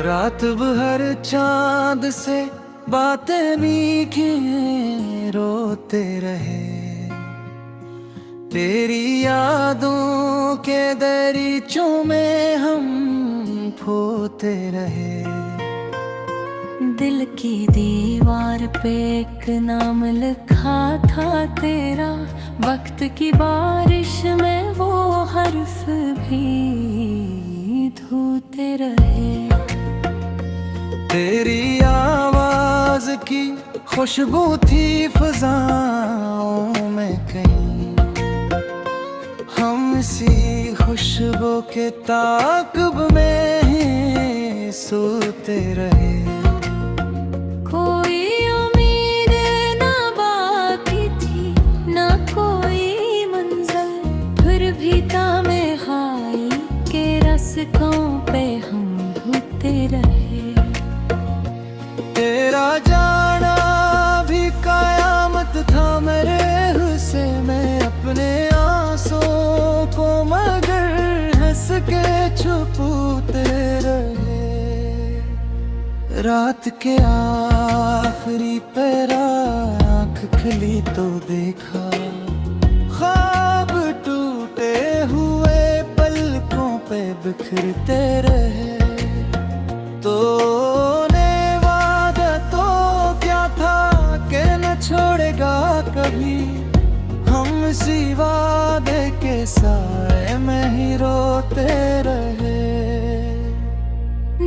रात भर चांद से बातें मीठी रोते रहे। तेरी यादों के दरीचों में हम खोते रहे। दिल की दीवार पे एक नाम लिखा था तेरा, वक्त की बारिश में वो हर्फ भी धोते रहे। तेरी आवाज की खुशबू थी फिजाओं में कहीं, हम इसी खुशबू के ताक़ुब में ही सोते रहे। कोई उम्मीद ना बाकी थी, ना कोई मंजिल, फिर भी तामे हाई के रस्कों पे हम भूते रहे। तेरा जाना भी कयामत था मेरे हुस्से में, अपने आंसुओं को मगर हंस के छुपाते रहे। रात के आखिरी पहरा आँख खुली तो देखा, ख्वाब टूटे हुए पलकों पे बिखरते रहे। तो छोड़ेगा कभी, हम इसी वादे के साए में ही रोते रहे।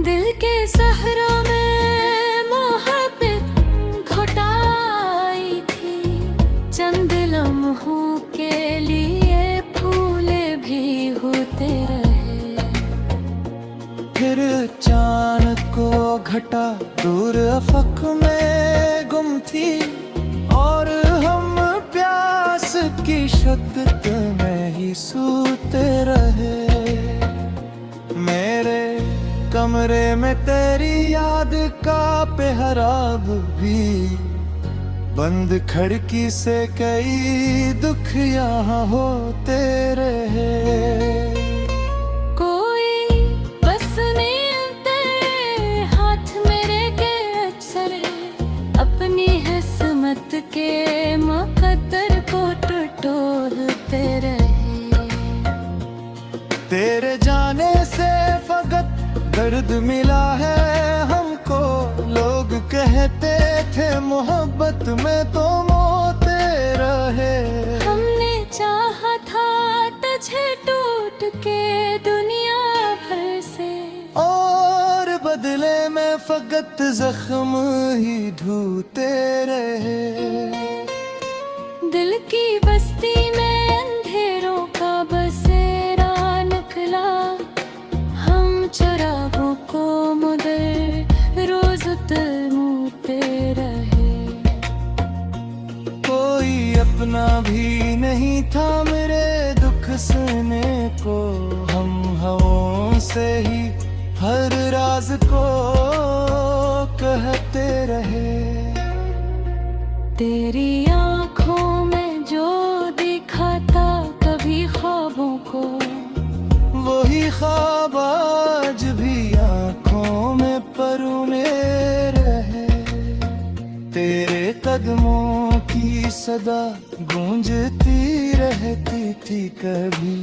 दिल के सहरा में मोहब्बत घुटाई थी, चंद लम्हों के लिए फूले भी होते रहे। फिर चांद को घटा दूर अफक में गुम थी, और हम प्यास की शिद्दत में ही सोते रहे। मेरे कमरे में तेरी याद का पेहराव भी, बंद खिड़की से कई दुख यहाँ होते रहे। के मुकद्दर को टटोलते रहे। तेरे जाने से फकत दर्द मिला है हमको, लोग कहते थे मोहब्बत में तो मोते रहे। हमने चाहा था तुझे टूट के दुनिया भर से, और बदले में फकत जख्म ही ढूंढते रहे। दिल की बस्ती में अंधेरों का बसेरा निकला, हम चुरागों को मुदर रोज तलमूते रहे। कोई अपना भी नहीं था मेरे दुख सुनने को, हम हवाओं से ही हर राज को कहते रहे। तेरी आँखों में जो देखा था कभी ख्वाबों को, वही ख्वाब आज भी आँखों में परोने रहे। तेरे कदमों की सदा गूंजती रहती थी कभी,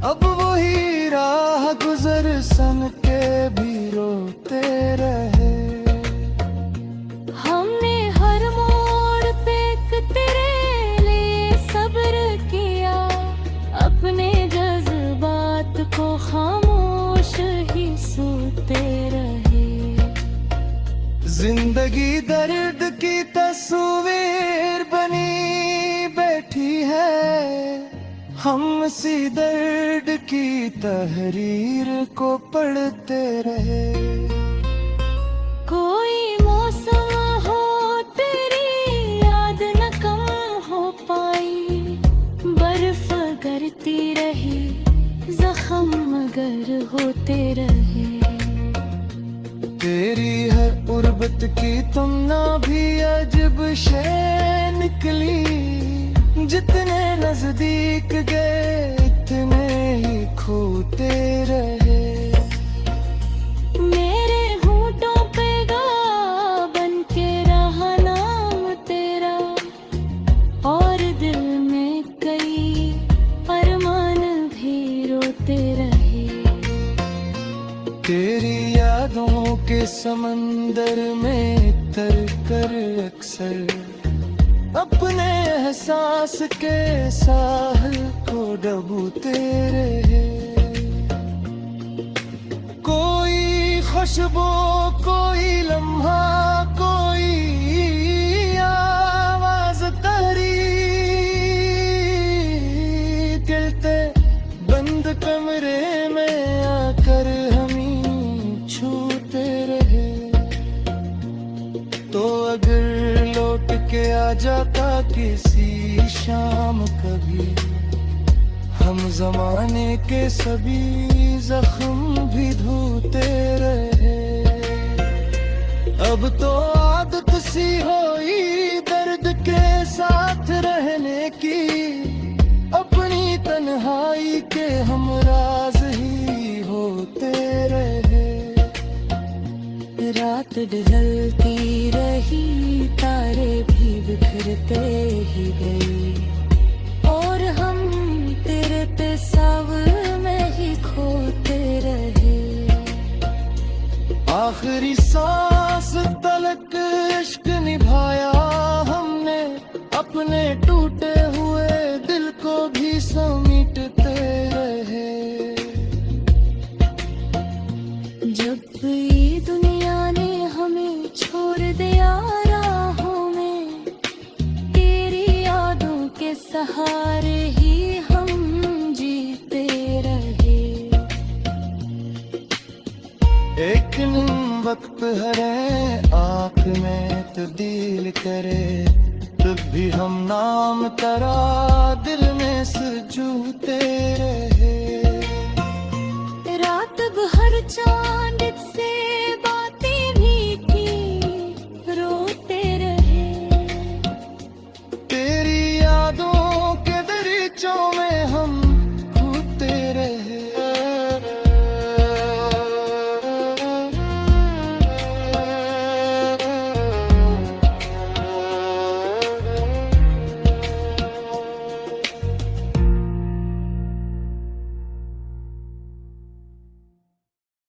अब वही राह गुजर सन के भी रोते रहे। हमने हर मोड़ पे तेरे लिए सब्र किया, अपने जज्बात को खामोश ही सोते रहे। जिंदगी दर्द की तस्वीर बनी बैठी है, हम इसी दर्द की तहरीर को पढ़ते रहे। कोई मौसम हो तेरी याद न कम हो पाई, बर्फ गिरती रही जख्म मगर होते रहे। तेरी हर उर्बत की तुमना भी अजब शे निकली, जितने नजदीक गए इतने ही खोते रहे। मेरे अक्सर अपने एहसास के साहिल को डूबते रहे। कोई खुशबू, कोई लम्हा, कोई आवाज तेरी, गिरते बंद कमरे में आकर हमी छूते रहे। तो अगर लौट के आ जाता किसी शाम कभी, हम जमाने के सभी जख्म भी धोते रहे। अब तो आदत सी होई दर्द के साथ रहने की, अपनी तन्हाई के हम राज ही होते रहे। रात ढलती रही, तारे भी बिखरते ही गए, और हम तेरे तस्वीर में ही खोते रहे। आखिरी सांस तलक इश्क निभाया हमने, अपने टूटे हुए दिल को भी समीटते रहे। जब ये दुनिया ने हमें छोड़ दिया राहों में, तेरी यादों के सहारे ही हम जीते रहे। एक वक्त हरे आँख में तब्दील करे, तब भी हम नाम तेरा दिल में सजूते रहे। रात भर चांद